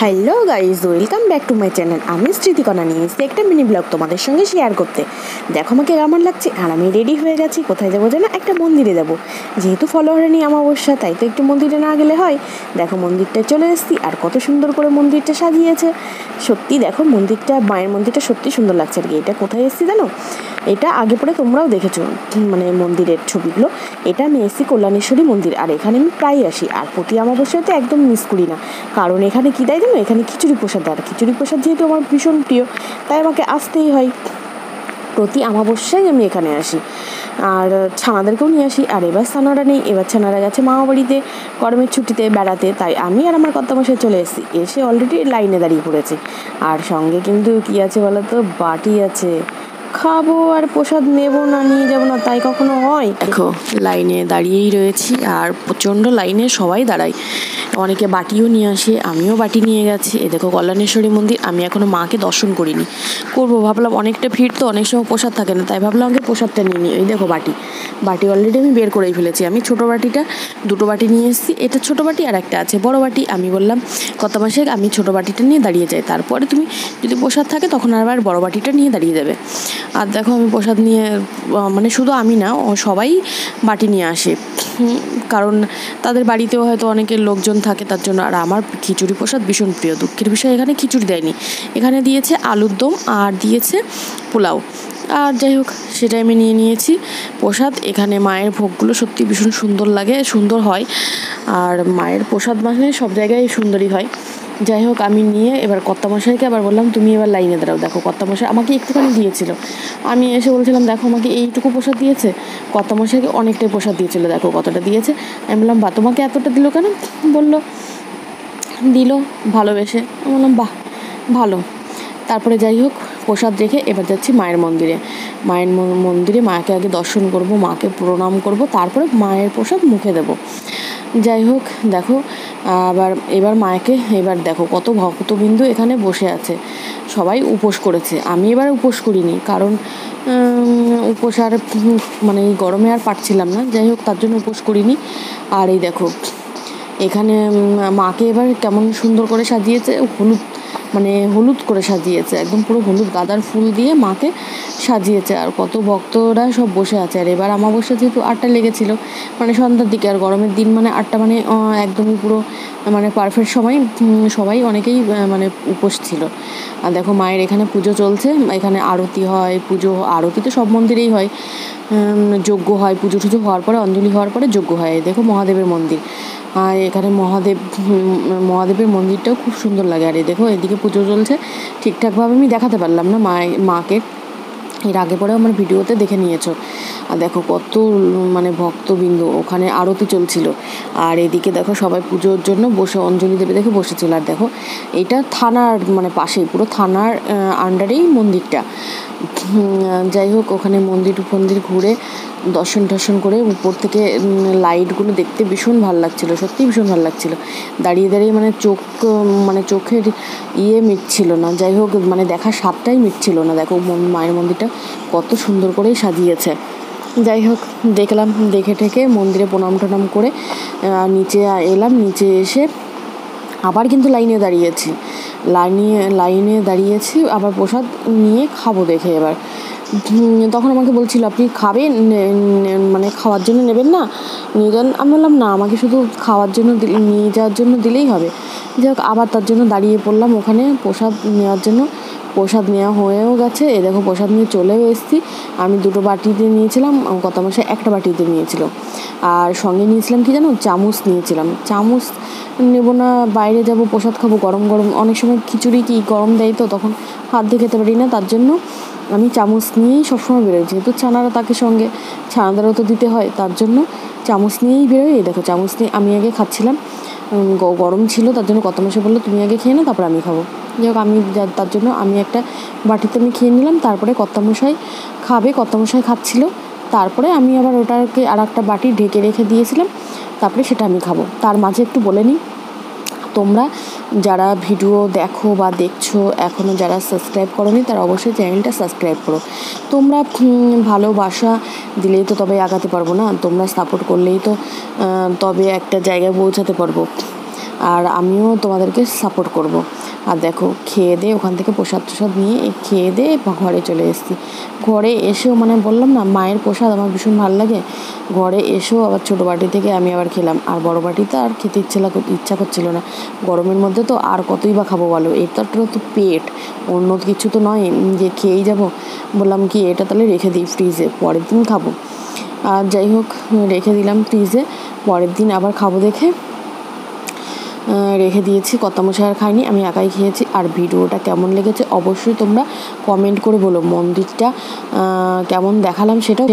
Hello guys, welcome back to my channel. আমি স্মৃতিকণা নিয়ে এসেছি একটা মিনি ব্লগ তোমাদের সঙ্গে শেয়ার করতে। দেখো আমাকে কেমন লাগছে। আর আমি রেডি হয়ে গেছি। কোথায় যাবো যেন? একটা মন্দিরে যাবো। যেহেতু ফলোয়ারে নিয়ে অমাবস্যা, তাই তো একটু মন্দিরে না গেলে হয়। দেখো মন্দিরটায় চলে এসেছি, আর কত সুন্দর করে মন্দিরটা সাজিয়েছে। সত্যি দেখো মন্দিরটা, মায়ের মন্দিরটা সত্যি সুন্দর লাগছে। আর কি এটা কোথায় এসেছি জানো? এটা আগে পরে তোমরাও দেখেছো, মানে মন্দিরের ছবিগুলো। এটা আমি এসেছি কল্যাণেশ্বরী মন্দির। আর এখানে আমি প্রায় আসি, আর প্রতি অমাবস্যাতে একদম মিস করি না। কারণ এখানে কী দেয় জানো? এখানে খিচুড়ি প্রসাদ দেয়। আর খিচুড়ি প্রসাদ যেহেতু আমার ভীষণ প্রিয়, তাই আমাকে আসতেই হয়। প্রতি অমাবস্যায় আমি এখানে আসি, আর ছানাদেরকেও নিয়ে আসি। আর এবার ছানারা নেই, এবার ছানারা গেছে মামা বাড়িতে গরমের ছুটিতে বেড়াতে। তাই আমি আর আমার কর্তামশাই চলে এসেছি। এসে অলরেডি লাইনে দাঁড়িয়ে পড়েছি। আর সঙ্গে কিন্তু কী আছে বলো তো? বাটি আছে। খাবো আর প্রসাদ নেবো না, নিয়ে যাবো না, তাই কখনো হয়? দেখো লাইনে দাঁড়িয়েই রয়েছি, আর প্রচণ্ড লাইনে সবাই দাঁড়ায়। অনেকে বাটিও নিয়ে আসে, আমিও বাটি নিয়ে গেছি। এ দেখো কল্যাণেশ্বরী মন্দির। আমি এখনও মাকে দর্শন করিনি, করবো ভাবলাম। অনেকটা ভিড় তো, অনেক সময় প্রসাদ থাকে না, তাই ভাবলাম আগে প্রসাদটা নিয়ে নিই। এই দেখো বাটি অলরেডি আমি বের করেই ফেলেছি। আমি ছোটো বাটিটা, দুটো বাটি নিয়ে এসেছি। এটা ছোটো বাটি, আর একটা আছে বড় বাটি। আমি বললাম কর্তামশাই আমি ছোটো বাটিটা নিয়ে দাঁড়িয়ে যাই, তারপরে তুমি যদি প্রসাদ থাকে তখন আবার বড় বাটিটা নিয়ে দাঁড়িয়ে যাবে। আর দেখো আমি প্রসাদ নিয়ে, মানে শুধু আমি না, সবাই বাটি নিয়ে আসে। কারণ তাদের বাড়িতেও হয়তো অনেকের লোকজন থাকে, তার জন্য। আর আমার খিচুড়ি প্রসাদ ভীষণ প্রিয়। দুঃখের বিষয় এখানে খিচুড়ি দেয়নি, এখানে দিয়েছে আলুর দম আর দিয়েছে পোলাও। আর যাই হোক, সেটাই আমি নিয়ে নিয়েছি প্রসাদ। এখানে মায়ের ভোগগুলো সত্যি ভীষণ সুন্দর লাগে, সুন্দর হয়। আর মায়ের প্রসাদ মানে সব জায়গায় সুন্দরই হয়। যাই হোক, আমি নিয়ে এবার কর্তামশাইকে আবার বললাম তুমি এবার লাইনে দাঁড়াও। দেখো কর্তামশাই আমাকে একটুখানি দিয়েছিল। আমি এসে বলছিলাম দেখো আমাকে এইটুকু প্রসাদ দিয়েছে। কর্তামশাইকে অনেকটাই প্রসাদ দিয়েছিল, দেখো কতটা দিয়েছে। আমি বললাম বাহ, তোমাকে এতটা দিল কেন? বললো দিল ভালোবেসে। আমি বললাম বাহ, ভালো। তারপরে যাই হোক, প্রসাদ রেখে এবার যাচ্ছি মায়ের মন্দিরে। মায়ের মন্দিরে মাকে আগে দর্শন করব, মাকে প্রণাম করব, তারপরে মায়ের প্রসাদ মুখে দেব। যাই হোক দেখো, এবার মাকে, এবার দেখো কত ভক্তবিন্দু এখানে বসে আছে। সবাই উপোস করেছে। আমি এবার উপোস করিনি, কারণ উপোস আর মানে এই গরমে আর পারছিলাম না। যাই হোক, তার জন্য উপোস করিনি। আর এই দেখো এখানে মাকে এবার কেমন সুন্দর করে সাজিয়েছে। হলুদ করে সাজিয়েছে, একদম পুরো হলুদ গাঁদার ফুল দিয়ে মাকে সাজিয়েছে। আর কত ভক্তরা সব বসে আছে। আর এবার অমাবস্যা যেহেতু 8টা লেগেছিল, মানে সন্ধ্যার দিকে। আর গরমের দিন মানে 8টা মানে একদমই পুরো মানে পারফেক্ট সময়। সবাই অনেকেই মানে উপোস ছিল। আর দেখো মায়ের এখানে পুজো চলছে। এখানে আরতি হয়, পুজো। আরতি তো সব মন্দিরেই হয়। যজ্ঞ হয়, পুজো টুজো হওয়ার পরে, অঞ্জলি হওয়ার পরে যজ্ঞ হয়। দেখো মহাদেবের মন্দির। আর এখানে মহাদেবের মন্দিরটাও খুব সুন্দর লাগে। আর দেখো এদিকে পুজো চলছে। ঠিকঠাকভাবে আমি দেখাতে পারলাম না মাকে, এর আগে পরেও আমার ভিডিওতে দেখে নিয়েছো। আর দেখো কত মানে ভক্তবৃন্দ, ওখানে আরতি চলছিল। আর এদিকে দেখো সবাই পুজোর জন্য বসে অঞ্জলি দেবে দেখে বসেছিল। আর দেখো এটা থানার মানে পাশেই, পুরো থানার আন্ডারেই মন্দিরটা। যাই হোক, ওখানে মন্দির ঘুরে দর্শন করে উপর থেকে লাইটগুলো দেখতে ভীষণ ভালো লাগছিলো। সত্যি ভীষণ ভালো লাগছিলো। দাঁড়িয়ে মানে চোখের মিটছিল না। যাই হোক, মানে দেখার স্বাদটাই মিটছিল না। দেখো মায়ের মন্দিরটা কত সুন্দর করেই সাজিয়েছে। যাই হোক, দেখলাম, দেখে ঠেকে মন্দিরে প্রণাম টনাম করে নিচে এলাম। নিচে এসে আবার কিন্তু লাইনে দাঁড়িয়েছি আবার প্রসাদ নিয়ে খাবো দেখে। এবার তখন আমাকে বলছিল আপনি খাবেন, মানে খাওয়ার জন্য নেবেন না, নিয়ে যান। আমি বললাম না, আমাকে শুধু খাওয়ার জন্য নিয়ে যাওয়ার জন্য দিলেই হবে। যাই হোক, আবার তার জন্য দাঁড়িয়ে পড়লাম ওখানে প্রসাদ নেওয়ার জন্য। প্রসাদ নেওয়া হয়েও গেছে। এ দেখো প্রসাদ নিয়ে চলেও এসেছি। আমি 2টো বাটিতে নিয়েছিলাম, কর্তামশাই একটা বাটিতে নিয়েছিল। আর সঙ্গে নিয়েছিলাম কি জানো? চামচ নিয়েছিলাম। চামচ নেবো না, বাইরে যাব প্রসাদ খাবো, গরম অনেক সময় খিচুড়ি কি গরম দেয়, তো তখন হাত দিয়ে খেতে পারি না। তার জন্য আমি চামচ নিয়েই সবসময় বেরোই। যেহেতু ছানারা তাকে সঙ্গে, ছানাদেরও তো দিতে হয়, তার জন্য চামচ নিয়েই বেরোই। এই দেখো চামচ নিয়ে আমি আগে খাচ্ছিলাম। গরম ছিল, তার জন্য কর্তামশাই বললো তুমি আগে খেয়ে নাও, তারপর আমি খাবো। যাই হোক, তার জন্য আমি একটা বাটিতে আমি খেয়ে নিলাম। তারপরে কর্তামশাই খাচ্ছিল। তারপরে আমি আবার ওটাকে আর একটা বাটি ঢেকে রেখে দিয়েছিলাম, তারপরে সেটা আমি খাবো। তার মাঝে একটু বলে নিই, তোমরা যারা ভিডিও দেখো বা দেখছো, এখনও যারা সাবস্ক্রাইব করোনি, তারা অবশ্যই চ্যানেলটা সাবস্ক্রাইব করো। তোমরা ভালোবাসা দিলেই তো তবে আগাতে পারবো না, তোমরা সাপোর্ট করলেই তো তবে একটা জায়গায় পৌঁছাতে পারবো। আর আমিও তোমাদেরকে সাপোর্ট করব। আর দেখো খেয়ে দিয়ে ওখান থেকে প্রসাদ নিয়ে খেয়ে দিয়ে ঘরে চলে এসেছি। ঘরে এসেও মানে বললাম না, মায়ের প্রসাদ আমার ভীষণ ভালো লাগে। ঘরে এসেও আবার ছোটো বাটি থেকে আমি আবার খেলাম, আর বড়ো বাটিতে আর খেতে ইচ্ছা করছিল না। গরমের মধ্যে তো আর কতই বা খাবো বলো, এটা তো পেট, অন্য কিছু তো নয় যে খেয়েই যাব। বললাম কি এটা তাহলে রেখে দিই ফ্রিজে, পরের দিন খাবো। আর যাই হোক রেখে দিলাম ফ্রিজে, পরের দিন আবার খাবো দেখে রেখে দিয়েছি। কর্তামশাই আর খাইনি, আমি একাই খেয়েছি। আর ভিডিওটা কেমন লেগেছে অবশ্যই তোমরা কমেন্ট করে বলো। মন্দিরটা কেমন দেখালাম সেটাও